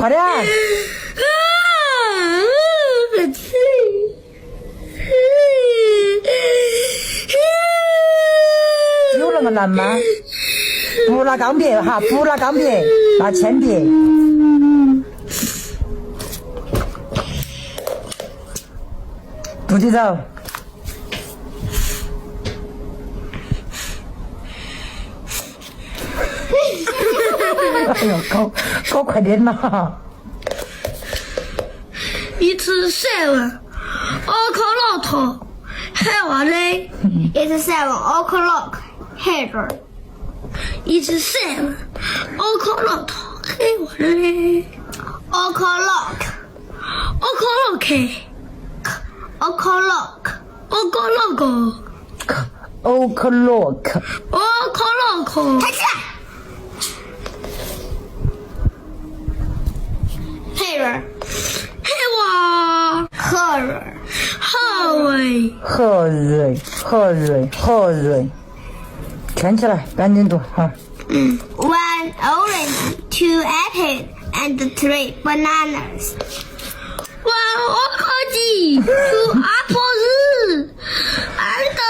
快点！有那么难吗？不拿钢笔哈，不拿钢笔，拿铅笔。不许走！哎呦，搞快点嘛！It's 7 o'clock. 喊话的。It's 7 o'clock. 喊着。It's 7 o'clock. 喊话的。O'clock. O'clock. O'clock. O'clock. O'clock. O'clock. 抬起来。黑人。黑娃。黑人。何瑞。圈起来，赶紧读哈。One orange, 2 apples, and 3 bananas. One orange, 2 apples,